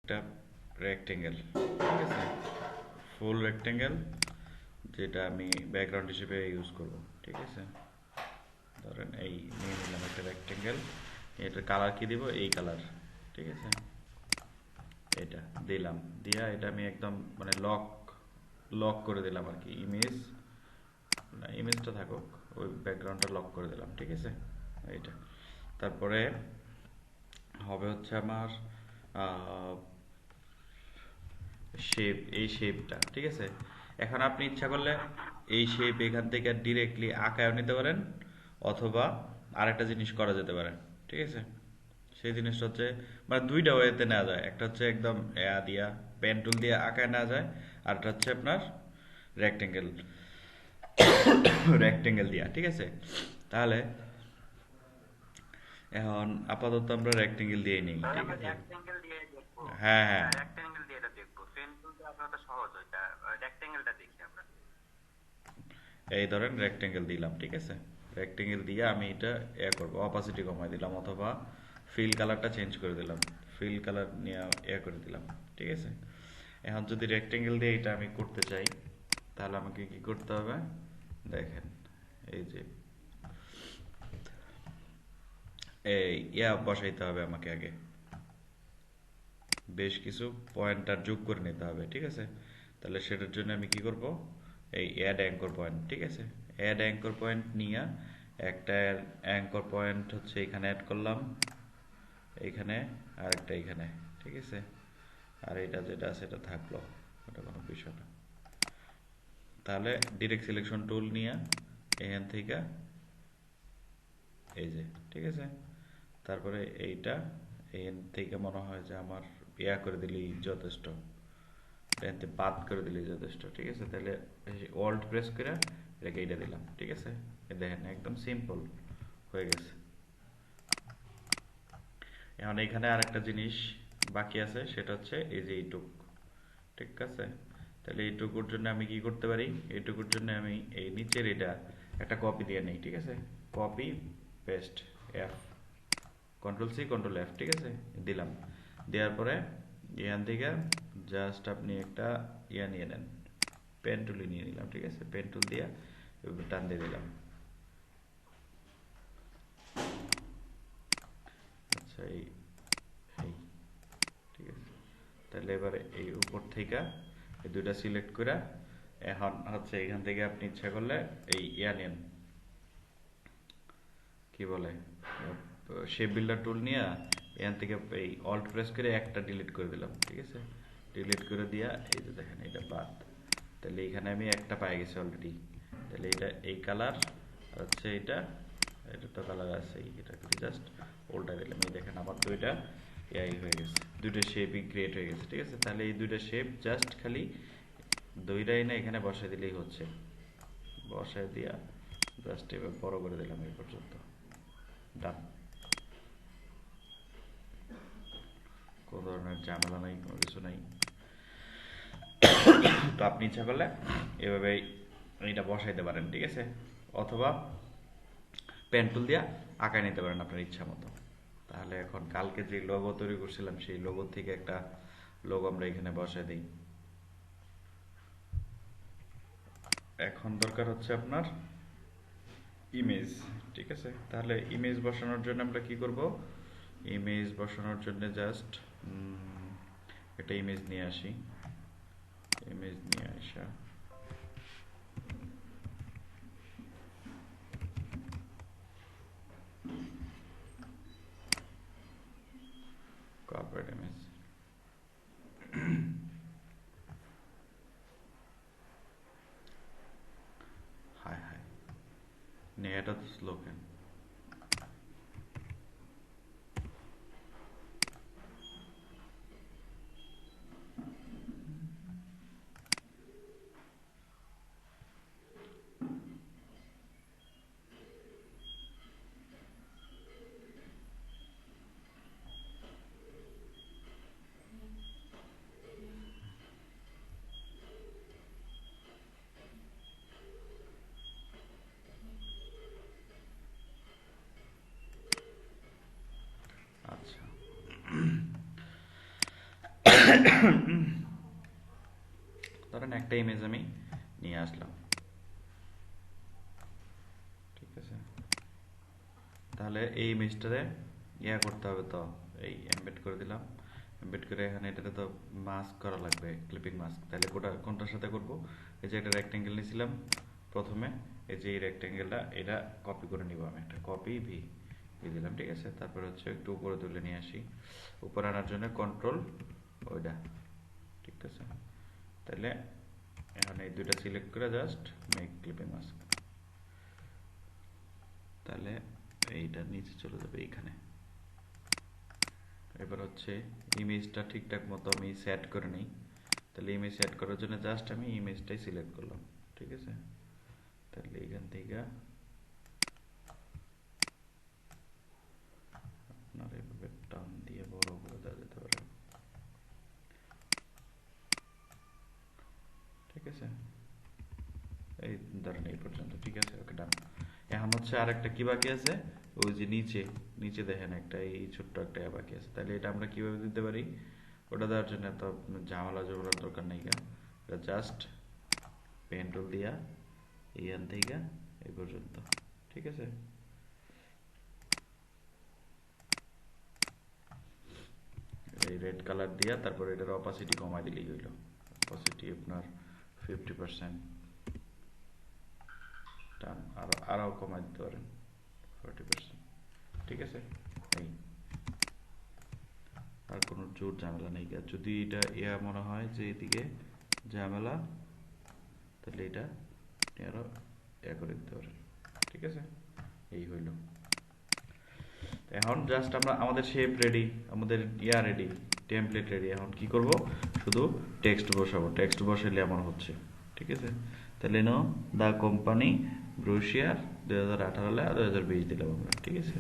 একটা রেক্টেঙ্গেল, ঠিক আছে, ফুল রেক্টেঙ্গেল, যেটা আমি ব্যাকগ্রাউন্ড হিসেবে ইউজ করব, ঠিক আছে। ধরেন এই নিয়ে নিলাম একটা রেক্টেঙ্গেল, এটার কালার কি দিব, এই কালার, ঠিক আছে। এটা দিলাম, দিয়া এটা আমি একদম মানে লক লক করে দিলাম আর কি, না ইমেজটা থাকুক, ওই ব্যাকগ্রাউন্ডটা লক করে দিলাম, ঠিক আছে। এইটা তারপরে হবে হচ্ছে আমার শেপ, এই শেপটা, ঠিক আছে। এখন আপনি ইচ্ছা করলে এই শেপ এখান থেকে ডিরেক্টলি আঁকায়ও নিতে পারেন, অথবা আরেকটা জিনিস করা যেতে পারে, ঠিক আছে। সেই জিনিসটা হচ্ছে মানে দুইটা ওয়েতে নেওয়া যায়, একটা হচ্ছে একদম দিয়া পেন টুল দিয়ে আঁকায় নেওয়া যায়, আরটা হচ্ছে আপনার রেক্টেঙ্গেল রেক্টেঙ্গেল দিয়া, ঠিক আছে। তাহলে এখন আপাতত আমরা রেক্টেঙ্গেল দিয়েই নিই, তাহলে ঠিক আমরা আছে। রেক্টেঙ্গেল দিয়ে দেখবো। হ্যাঁ হ্যাঁ, হ্যাঁ, রেক্টেঙ্গেল দিয়ে এটা দেখবো। পেন্সিল দিয়ে আপনার তো সহজ ওইটা। রেক্টেঙ্গেলটা দেখি আমরা। এই ধরেন রেক্টেঙ্গেল দিলাম, ঠিক আছে। রেক্টেঙ্গেল দিয়ে আমি এটা করবো, অপাসিটি কমাই দিলাম, অথবা ফিল কালারটা চেঞ্জ করে দিলাম, ফিল কালার নিয়ে করে দিলাম, ঠিক আছে। এখন যদি রেক্টেঙ্গেল দিয়ে এটা আমি করতে চাই, তাহলে আমাকে কি করতে হবে, দেখেন, এই যে এই বসাইতে হবে আমাকে আগে, বেশ কিছু পয়েন্টার যোগ করে নিতে হবে, ঠিক আছে। তাহলে সেটার জন্য আমি কি করব, এই অ্যাড অ্যাঙ্কর পয়েন্ট, ঠিক আছে। অ্যাড অ্যাঙ্কর পয়েন্ট নিয়ে একটা অ্যাঙ্কর পয়েন্ট হচ্ছে এখানে অ্যাড করলাম, এইখানে, আর একটা এইখানে, ঠিক আছে। আর এটা যেটা সেটা থাকলো, ওটা কোনো বিষয় না। তাহলে ডিরেক্ট সিলেকশন টুল নিয়ে এখান থেকে এই যে, ঠিক আছে। তারপরে এইটা এখান থেকে মনে হয় যে আমার করে দিলেই যথেষ্ট, এতে বাদ করে দিলেই যথেষ্ট, ঠিক আছে। তাহলে অল্ট প্রেস করে এটাকে এইটা দিলাম, ঠিক আছে। দেখেন একদম সিম্পল হয়ে গেছে। এখন এখানে আরেকটা জিনিস বাকি আছে, সেটা হচ্ছে এই যে এইটুক, ঠিক আছে। তাহলে এইটুকুর জন্য আমি কি করতে পারি, এইটুকুর জন্য আমি এই নিচের এটা একটা কপি দিয়ে নিই, ঠিক আছে। Copy paste, F, control C control F, ঠিক আছে, দিলাম। দেওয়ার পরে এখান থেকে জাস্ট আপনি একটা নিয়ে নেন, পেন টুল নিয়ে নিলাম, ঠিক আছে। পেন টুল দিয়ে টান দিয়ে দিলাম, আচ্ছা এই এই ঠিক আছে। তাহলে এবারে এই উপর থেকে এই দুইটা সিলেক্ট করে এখন হচ্ছে এখান থেকে আপনি ইচ্ছা করলে এই নেন, কি বলে, শেপ বিল্ডার টুল নিয়ে এখান থেকে এই অল্ট প্রেস করে একটা ডিলিট করে দিলাম, ঠিক আছে। ডিলিট করে দিয়া এই যে দেখেন এটা বাদ, তাহলে এখানে আমি একটা পাই গেছি অলরেডি। তাহলে এটা এই কালার হচ্ছে এটা, এটা তো কালার আছে, এটা জাস্ট উল্টা দিলাম, এই দেখেন আমার দুইটা হয়ে গেছে, দুইটা শেপই ক্রিয়েট হয়ে গেছে, ঠিক আছে। তাহলে এই দুইটা শেপ জাস্ট খালি দুইটাই না এখানে বসাই দিলেই হচ্ছে, বসাই দিয়া জাস্ট এবার বড় করে দিলাম এই পর্যন্ত, ডান। কোনো ধরনের ঝামেলা নাই, কোনো কিছু নাই। তো আপনি ইচ্ছা করলে এভাবে এটা বসাইতে পারেন, ঠিক আছে। অথবা পেন টুল দিয়ে আঁকায় নিতে পারেন আপনার ইচ্ছা মতো। তাহলে এখন কালকে যে লোগো তৈরি করছিলাম সেই লোগো থেকে একটা লোগো আমরা এখানে বসাই দিই। এখন দরকার হচ্ছে আপনার ইমেজ, ঠিক আছে। তাহলে ইমেজ বসানোর জন্য আমরা কি করব, ইমেজ বসানোর জন্য জাস্ট একটা ইমেজ নিয়ে আসি, ইমেজ নিয়ে আসা, কর্পোরেট ইমেজ, হাই হাই, নিয়ে এটা তো স্লো কেন, ধরেন একটা ইমেজ আমি নিয়ে আসলাম, ঠিক আছে। তাহলে এই ইমেজটারে ইয়া করতে হবে, তো এই এমবেড করে দিলাম। এমবেড করে এখানে এটাতে তো মাস্ক করা লাগবে, ক্লিপিং মাস্ক। তাহলে কোনটার সাথে করব? এই যে একটা রেক্টেঙ্গেল নিয়েছিলাম প্রথমে, এই যে এই রেক্টেঙ্গেলটা, এটা কপি করে নিব আমি, একটা কপি ভি দিলাম, ঠিক আছে। তারপর হচ্ছে একটু উপরে তুলে নিয়ে আসি, উপরে আনার জন্য কন্ট্রোল ওইটা, ঠিক আছে। তাহলে এখন এই দুইটা সিলেক্ট করে জাস্ট মেক ক্লিপিং মাস্ক, তাহলে এইটা নিচে চলে যাবে এইখানে। এবার হচ্ছে ইমেজটা ঠিকঠাক মতো আমি সেট করে নিই। তাহলে ইমেজ সেট করার জন্য জাস্ট আমি ইমেজটাই সিলেক্ট করলাম, ঠিক আছে। তাহলে এখান থেকে আপনার এভাবে টান দিয়ে বড় করে দেওয়া যেতে পারে, ঠিক আছে। এই ধরেন এই পর্যন্ত, ঠিক আছে, ওকে ডান। এখন হচ্ছে আরেকটা কি বাকি আছে, ওই যে নিচে নিচে দেখেন একটা এই ছোট্ট একটা বাকি আছে। তাহলে এটা আমরা কিভাবে দিতে পারি? ওটা দেওয়ার জন্য তো ঝামেলা জমেলার দরকার নেই, এটা জাস্ট পেন টুল দিয়া এইখান থেকে এই পর্যন্ত, ঠিক আছে। এই রেড কালার দিয়া তারপর এটার অপাসিটি কমাই দিলেই হইল। অপাসিটি আপনার 50%, টান আরও কমাই দিতে পারেন 40%, ঠিক আছে। এই আর কোনো জোর ঝামেলা নেই। যদি এটা ইয়া মনে হয় যে এদিকে ঝামেলা, তাহলে এটা আরো ইয়া করে দিতে পারেন, ঠিক আছে। এই হইল। এখন জাস্ট আমরা আমাদের শেপ রেডি, আমাদের ইয়া রেডি, টেমপ্লেট রেডি। এখন কি করব? শুধু টেক্সট বসাবো। টেক্সট বসাইলে আমার হচ্ছে, ঠিক আছে। তাহলে নো দ্য কোম্পানি ব্রুশিয়ার 2018 হলে 2020 দিলাম আমরা, ঠিক আছে।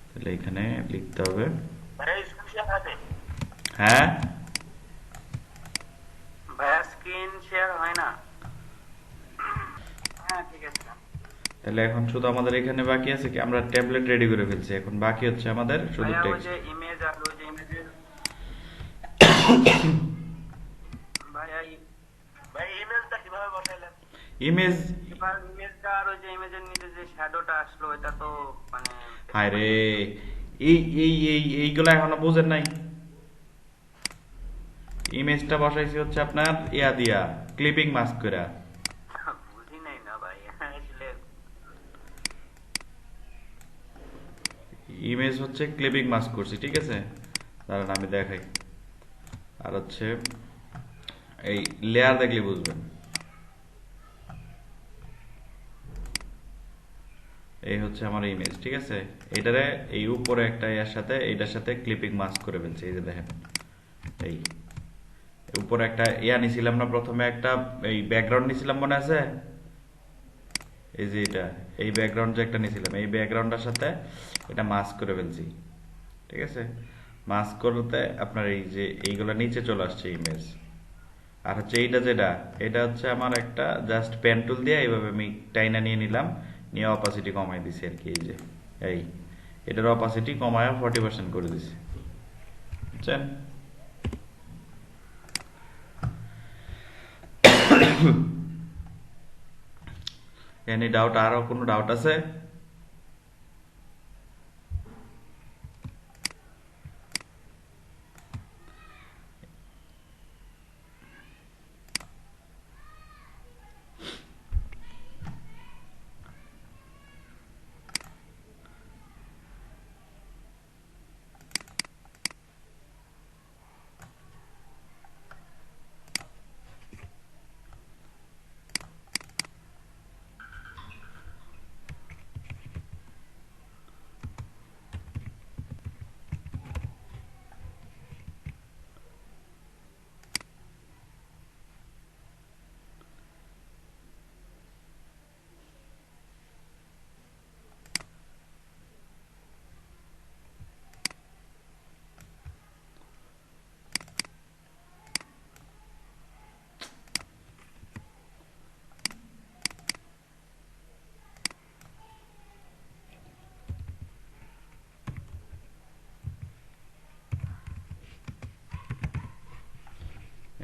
তাহলে এখানে লিখতে হবে, হ্যাঁ ভাইয়া স্ক্রিন শেয়ার হয় না। হ্যাঁ ঠিক আছে। তাহলে এখন শুধু আমাদের এখানে বাকি আছে কি, আমরা ট্যাবলেট রেডি করে ফেলছি, এখন বাকি হচ্ছে আমাদের শুধু ভাইয়া ওই টেক্সট। যে ইমেজ আর ওই যে ইমেজের ভাইয়া ভাই ইমেজটা কিভাবে বসাইলেন? ইমেজ, এবার ইমেজটা আর ওই যে ইমেজের নিচে যে শ্যাডোটা আসলো এটা তো মানে হায় রে, এই এই এই এইগুলা এখনো বুঝেন নাই। ইমেজটা বসাইছি হচ্ছে আপনার ইয়া দিয়া, ক্লিপিং মাস্ক করে। বুঝি নাই না ভাই আসলে। ইমেজ হচ্ছে ক্লিপিং মাস্ক করছি, ঠিক আছে। দাঁড়ান আমি দেখাই। আর হচ্ছে এই লেয়ার দেখলে বুঝবেন। এই হচ্ছে আমার ইমেজ, ঠিক আছে। এটারে এই উপরে একটা এর সাথে এইটার সাথে ক্লিপিং মাস্ক করে ফেলছি, এই যে দেখেন। এই উপরে একটা ইয়া নিছিলাম না প্রথমে, একটা এই ব্যাকগ্রাউন্ড নিছিলাম মনে আছে? এই যে এটা, এই ব্যাকগ্রাউন্ড যে একটা নিছিলাম, এই ব্যাকগ্রাউন্ডের সাথে এটা মাস্ক করে ফেলছি, ঠিক আছে। মাস্ক করতে আপনার এই যে এইগুলা নিচে চলে আসছে ইমেজ। আর হচ্ছে এইটা যেটা, এটা হচ্ছে আমার একটা জাস্ট পেন টুল দিয়ে এইভাবে আমি টাইনা নিয়ে নিলাম, নিয়ে অপাসিটি কমাই দিছি আর কি। এই যে এই এটার অপাসিটি কমায় 40% করে দিছি, বুঝছেন? Any doubt? আরো কোনো ডাউট আছে?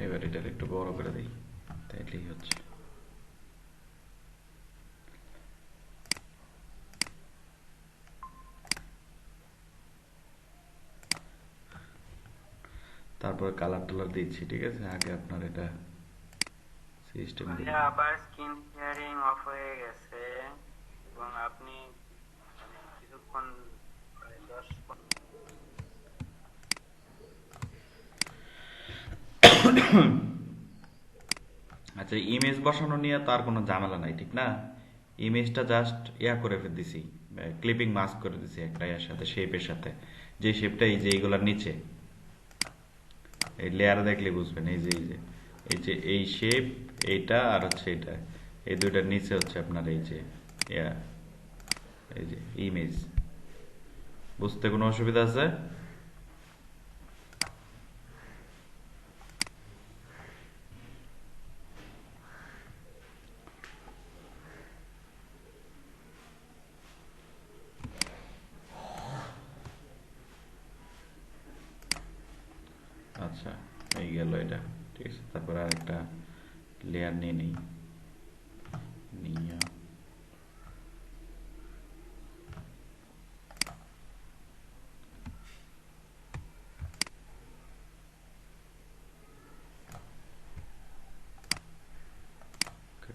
এবার এটার একটু বড় করে দিই, তাইলেই হচ্ছে। তারপরে কালার টালার দিচ্ছি, ঠিক আছে? আগে আপনার এটা সিস্টেম দিন। ভাইয়া আবার স্ক্রিন শেয়ারিং অফ হয়ে গেছে এবং আপনি মানে কিছুক্ষণ প্রায় 10 আচ্ছা, ইমেজ বসানো নিয়ে তার কোনো ঝামেলা নাই, ঠিক না? ইমেজটা জাস্ট ইয়া করে দিছি, ক্লিপিং মাস্ক করে দিছি একটা এর সাথে, শেপের সাথে। যে শেপটা এই যে এইগুলার নিচে, এই লেয়ার দেখলে বুঝবেন, এই যে এই শেপ, এইটা আর হচ্ছে এটা, এই দুইটার নিচে হচ্ছে আপনার এই যে ইয়া, এই যে ইমেজ। বুঝতে কোনো অসুবিধা আছে? আচ্ছা, এই গেল এটা, ঠিক আছে। তারপর আর একটা লেয়ার নিয়ে নিই, নিয়ে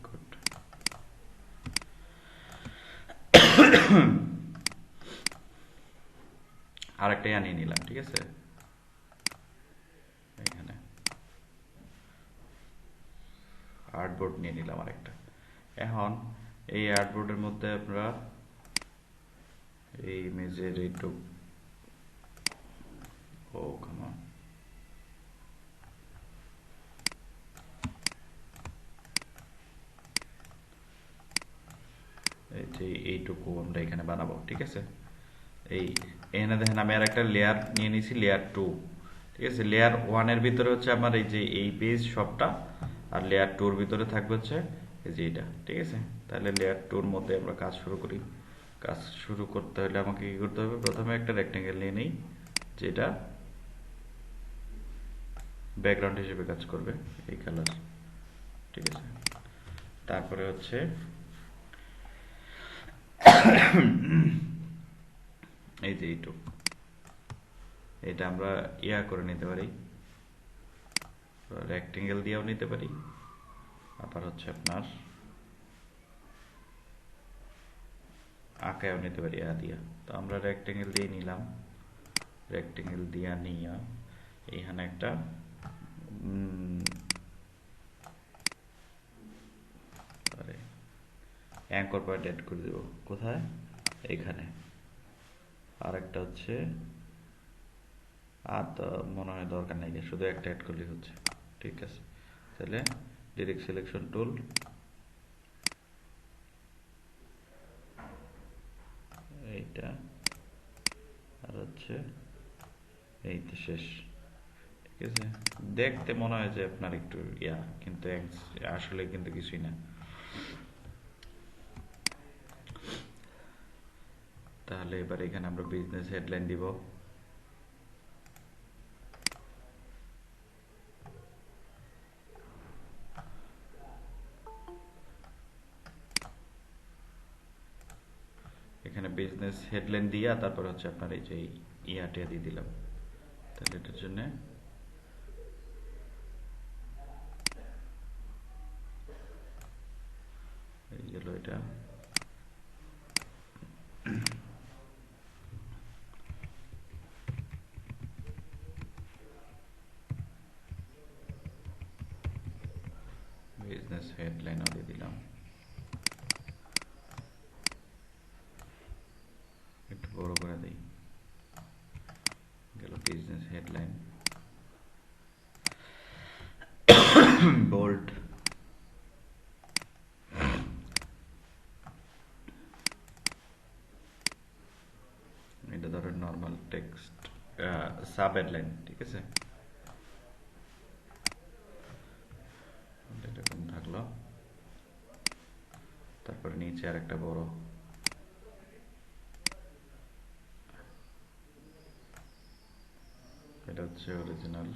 good. আরেকটা আনিয়ে নিলাম, ঠিক আছে। এখানে আর্টবোর্ড নিয়ে নিলাম আরেকটা। এখন এই আর্টবোর্ডের মধ্যে আমরা এই ইমেজের একটু, ও come on. এই যে এইটুকু আমরা এখানে বানাবো, ঠিক আছে। এই এখানে দেখেন আমি আর একটা লেয়ার নিয়ে নিয়েছি, লেয়ার 2, ঠিক আছে। লেয়ার 1-এর ভিতরে হচ্ছে আমার এই যে এই পেজ সবটা, আর লেয়ার 2-র ভিতরে থাকবে হচ্ছে এই যে এটা, ঠিক আছে। তাহলে লেয়ার 2-র মধ্যে আমরা কাজ শুরু করি। কাজ শুরু করতে হলে আমাকে কি করতে হবে? প্রথমে একটা রেক্টেঙ্গেল নিয়ে নিই, যেটা ব্যাকগ্রাউন্ড হিসেবে কাজ করবে, এই কালার, ঠিক আছে। তারপরে হচ্ছে এই যে এইটুকু, এটা আমরা ইয়া করে নিতে পারি, রেক্টেঙ্গেল দিয়েও নিতে পারি, আবার হচ্ছে আপনার আঁকায়ও নিতে পারি দিয়া। তো আমরা রেক্টেঙ্গেল দিয়ে নিলাম, রেক্টেঙ্গেল দিয়া নিয়ে এইখানে একটা অ্যাঙ্কর পয়েন্ট অ্যাড করে দেব। কোথায়? এইখানে। আর একটা হচ্ছে, আর তো মনে হয় দরকার নেই, শুধু একটা অ্যাড করলেই হচ্ছে, ঠিক আছে। তাহলে ডিরেক্ট সিলেকশন টুল, এইটা, আর হচ্ছে এই তো শেষ, ঠিক আছে। দেখতে মনে হয় যে আপনার একটু ইয়া, কিন্তু আসলে কিন্তু কিছুই না। তাহলে এবার এখানে আমরা বিজনেস হেডলাইন দিব। এখানে বিজনেস হেডলাইন দিয়া তারপর হচ্ছে আপনার এই যে ইয়াটা দিয়ে দিলাম। তাহলে এটার জন্য এই গেল এটা। বিজনেস হেডলাইনও দিয়ে দিলাম, একটু বড় করে দিই, গেল বিজনেস হেডলাইন, বোল্ড। এটা ধরেন নর্মাল টেক্সট, সাব হেডলাইন, ঠিক আছে। এরকম থাকলো। তারপরে নিচে আর একটা বড়, এটা হচ্ছে অরিজিনাল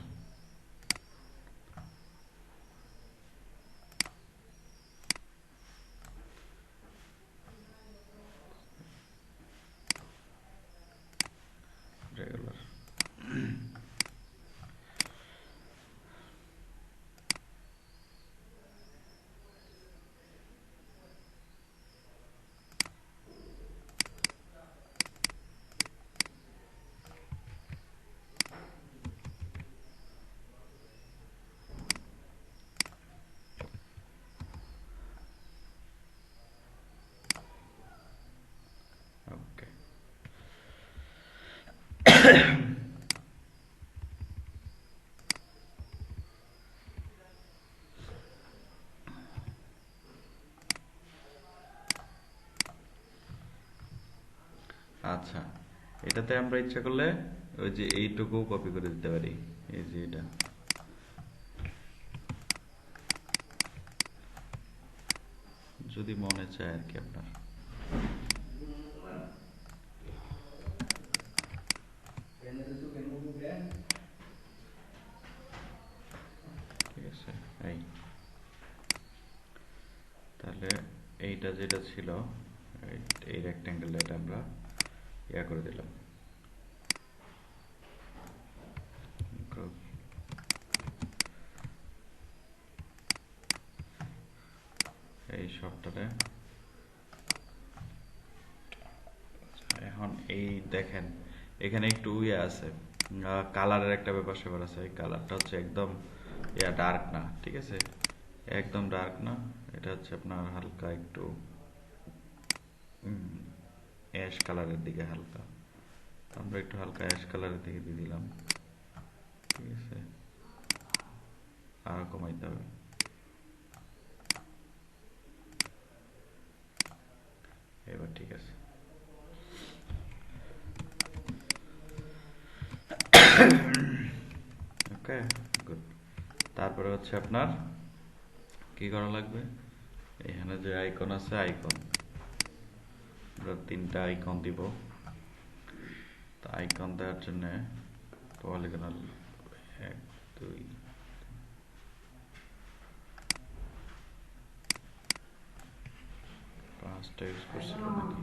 আচ্ছা, এটাতে আমরা ইচ্ছা করলে ওই যে এইটুকু কপি করে দিতে পারি, এই যে এটা, যদি মনে চায় আর কি আপনার। ঠিক আছে, এই তাহলে এইটা যেটা ছিল, এই রেক্ট্যাঙ্গেলটা, এটা আমরা ইয়া করে দিলাম, এই সবটাতে। এখন এই দেখেন এখানে একটু ইয়ে আছে, কালারের একটা ব্যাপার স্যাপার আছে। এই কালারটা হচ্ছে একদম ইয়া ডার্ক না, ঠিক আছে, একদম ডার্ক না, এটা হচ্ছে আপনার হালকা একটু অ্যাশ কালারের দিকে হালকা। আমরা একটু হালকা অ্যাশ কালারের দিকে দিয়ে দিলাম, ঠিক আছে, আরো কমাইতে হবে। এবার ঠিক আছে। ওকে, গুড। তারপরে হচ্ছে আপনার কি করা লাগবে, এখানে যে আইকন আছে, আইকন আমরা 3টা আইকন দিব। তো আইকন দেওয়ার জন্য পলিগনাল 1 2 5টা ইউজ করছিল নাকি?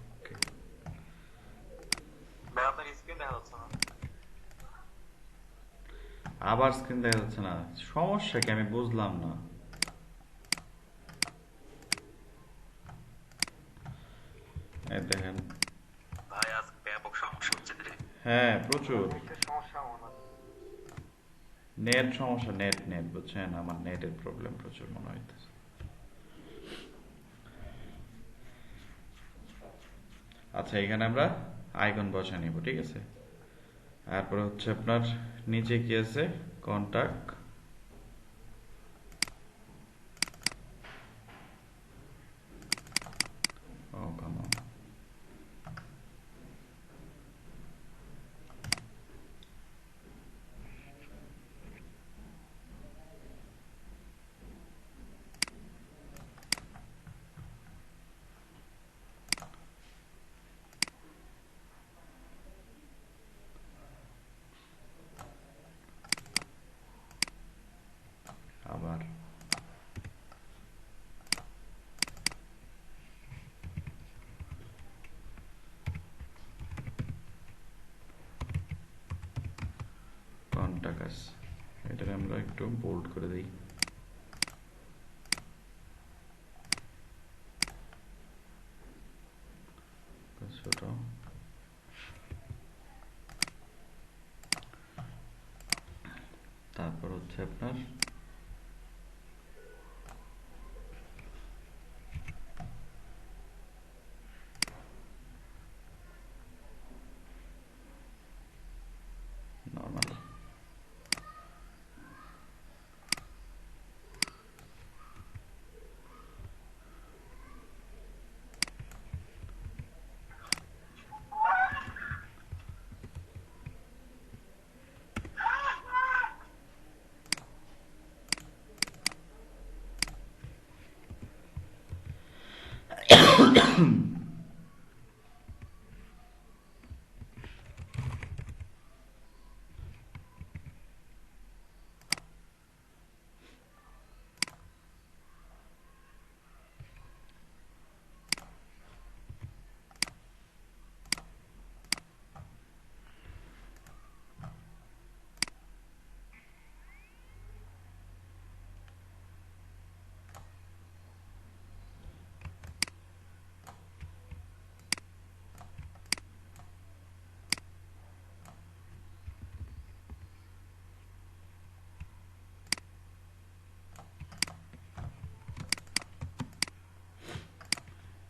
ওকে, আপনার স্ক্রিন দেখা যাচ্ছে না। আবার স্ক্রিন দেখা যাচ্ছে না, সমস্যা কি আমি বুঝলাম না। এই দেখেন, ভাই আজ ব্যাপক সমস্যা হচ্ছে রে। হ্যাঁ প্রচুর একটা সমস্যা মনে হয়। নেট সমস্যা, নেট নেট বুঝছেন, আমার নেটের প্রবলেম প্রচুর মনে হইতেছে। আচ্ছা, এখানে আমরা আইকন বসা নিব, ঠিক আছে। তারপরে হচ্ছে আপনার নিচে কি আছে, কন্টাক্ট, ও কাম অন, আবার কন্টাক্ট আছে, এটাকে আমরা একটু বোল্ড করে দিই। ছোট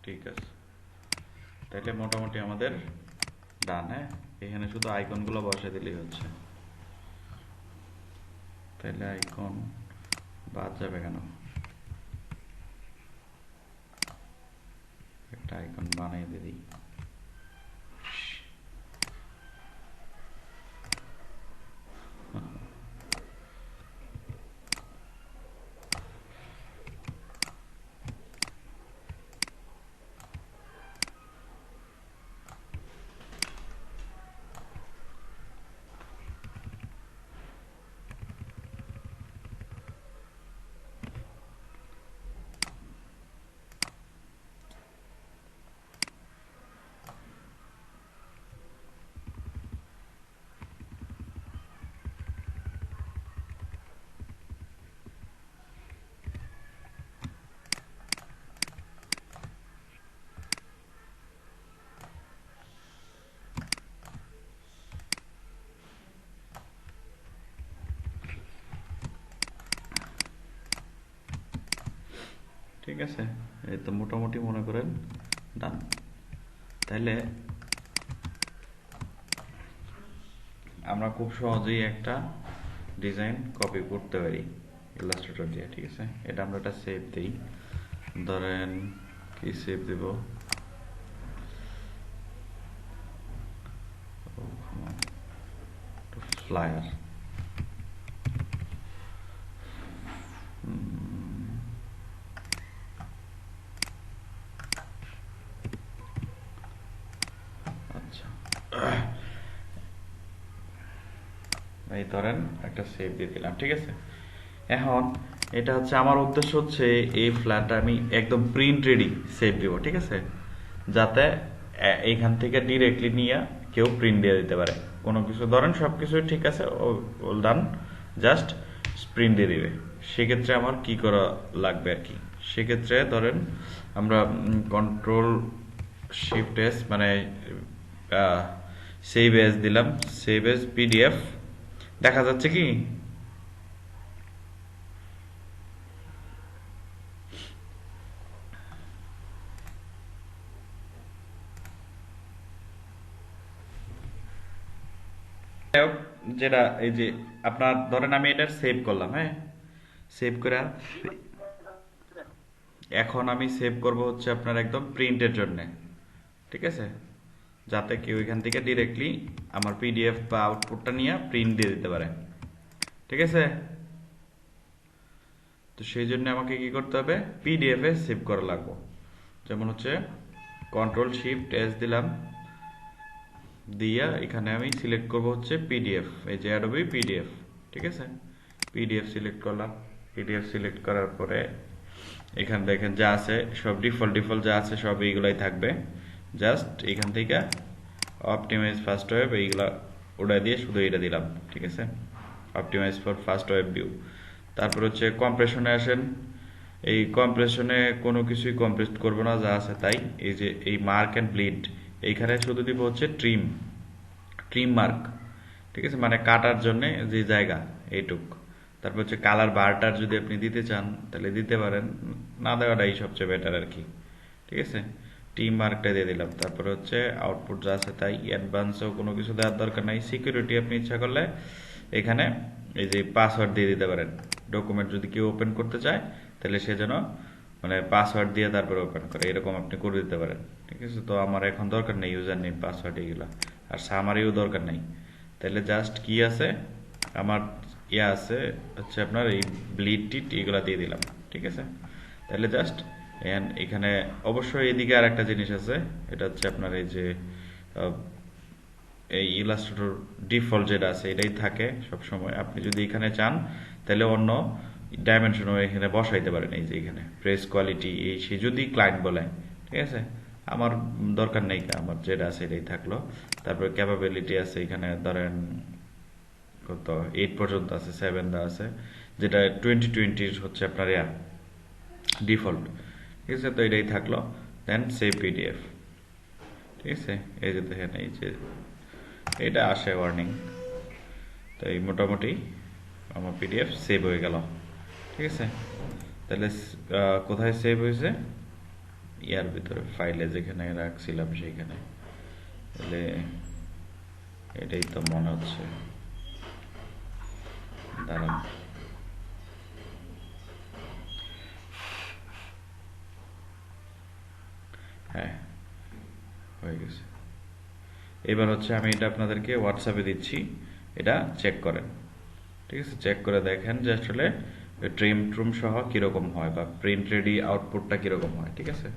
ঠিক আছে, তাহলে মোটামুটি আমাদের ডান। হ্যাঁ, এখানে শুধু আইকনগুলো বসে দিলেই হচ্ছে। তাহলে আইকন বাদ যাবে কেন? একটা আইকন বানিয়ে দিই। ঠিক আছে, এই তো মোটামুটি মনে করেন ডান। তাহলে আমরা খুব সহজেই একটা ডিজাইন কপি করতে পারি ইলাস্ট্রেটর দিয়ে। ঠিক আছে, এটা আমরা একটা সেভ দিই। ধরেন কি সেভ দেব? ফ্লায়ার। আচ্ছা, এই ধরেন একটা সেভ দিয়ে দিলাম। ঠিক আছে, এখন এটা হচ্ছে আমার উদ্দেশ্য হচ্ছে এই ফ্ল্যাটটা আমি একদম প্রিন্ট রেডি সেভ দিব। ঠিক আছে, যাতে এইখান থেকে ডিরেক্টলি নিয়ে কেউ প্রিন্ট দিয়ে দিতে পারে। কোনো কিছু ধরেন সব কিছুই ঠিক আছে, ওল ডান, জাস্ট প্রিন্ট দিয়ে দিবে। সেক্ষেত্রে আমার কি করা লাগবে আর কি? সেক্ষেত্রে ধরেন আমরা কন্ট্রোল শিফট এস, মানে সেভ এস দিলাম, সেভ এস পিডিএফ। দেখা যাচ্ছে কি? যেটা এই যে আপনার ধরেন আমি এটা সেভ করলাম। হ্যাঁ, সেভ করে এখন আমি সেভ করব হচ্ছে আপনার একদম প্রিন্টের জন্য। ঠিক আছে, যাতে কেউ এখান থেকে ডিরেক্টলি আমার পিডিএফ বা আউটপুটটা নিয়ে প্রিন্ট দিয়ে দিতে পারে। ঠিক আছে, তো সেই জন্য আমাকে কি করতে হবে? পিডিএফ এ সেভ করা লাগবে। যেমন হচ্ছে কন্ট্রোল শিফট এস দিলাম, দিয়া এখানে আমি সিলেক্ট করব হচ্ছে পিডিএফ, এই যে অ্যাডোবি পিডিএফ। ঠিক আছে, পিডিএফ সিলেক্ট করলাম। পিডিএফ সিলেক্ট করার পরে এখানে দেখেন যা আছে সব ডিফল্ট যা আছে সব এইগুলাই থাকবে। জাস্ট এখান থেকে অপটিমাইজ ফার্স্ট ওয়েব এইগুলা ওটা দিয়ে শুধু এটা দিলাম। ঠিক আছে, optimize for first web view. তারপর হচ্ছে কম্প্রেশনে আসেন। এই কম্প্রেশনে কোনো কিছুই কম্প্রেস করবো না, যা আছে তাই। এই যে এই মার্ক অ্যান্ড ব্লিড, এইখানে শুধু দিব হচ্ছে ট্রিম মার্ক। ঠিক আছে, মানে কাটার জন্য যে জায়গা এইটুক। তারপর হচ্ছে কালার বারটার যদি আপনি দিতে চান তাহলে দিতে পারেন, না দেওয়াটাই সবচেয়ে বেটার আর কি। ঠিক আছে, টিম মার্কটা দিয়ে দিলাম। তারপরে হচ্ছে আউটপুট যা আছে তাই। অ্যাডভান্সও কোনো কিছু দেওয়ার দরকার নাই। সিকিউরিটি আপনি ইচ্ছা করলে এখানে এই যে পাসওয়ার্ড দিয়ে দিতে পারেন। ডকুমেন্ট যদি কেউ ওপেন করতে চায় তাহলে সে যেন মানে পাসওয়ার্ড দিয়ে তারপরে ওপেন করে, এরকম আপনি করে দিতে পারেন। ঠিক আছে, তো আমার এখন দরকার নেই ইউজার নেম পাসওয়ার্ড এগুলো, আর সামারিও দরকার নেই। তাহলে জাস্ট কি আছে আমার ইয়া আছে হচ্ছে আপনার এই ব্লিড টিট এগুলো দিয়ে দিলাম। ঠিক আছে, তাহলে জাস্ট এখানে অবশ্যই এদিকে আর একটা জিনিস আছে, এটা হচ্ছে আপনার এই যে এই ইলাস্ট্রেটর ডিফল্ট যেটা আছে এটাই থাকে সব সময়। আপনি যদি এখানে চান তাহলে অন্য ডাইমেনশনও এখানে বসাইতে পারেন। এই যে এখানে প্রেস কোয়ালিটি এই সে যদি ক্লায়েন্ট বলে। ঠিক আছে, আমার দরকার নেই, আমার যেটা আছে এটাই থাকলো। তারপরে ক্যাপাবিলিটি আছে এখানে ধরেন কত 8 পর্যন্ত আছে, 7 দেওয়া আছে, যেটা 2020 হচ্ছে আপনার ডিফল্ট। ঠিক আছে, তো এটাই থাকলো। দেন সেভ পিডিএফ। ঠিক আছে, এই যে দেখেন এই যে এটা আসে ওয়ার্নিং। তো এই মোটামুটি আমার পিডিএফ সেভ হয়ে গেল। ঠিক আছে, তাহলে কোথায় সেভ হয়েছে? ইয়ার ভিতরে ফাইলে যেখানে রাখছিলাম সেইখানে, তাহলে এটাই তো মনে হচ্ছে। দাঁড়ান, হ্যাঁ হয়ে গেছে। এবার হচ্ছে আমি এটা আপনাদেরকে হোয়াটসঅ্যাপে দিচ্ছি, এটা চেক করেন। ঠিক আছে, চেক করে দেখেন যে আসলে ট্রিম ট্রুম সহ কিরকম হয় বা প্রিন্ট রেডি আউটপুটটা কিরকম হয়। ঠিক আছে।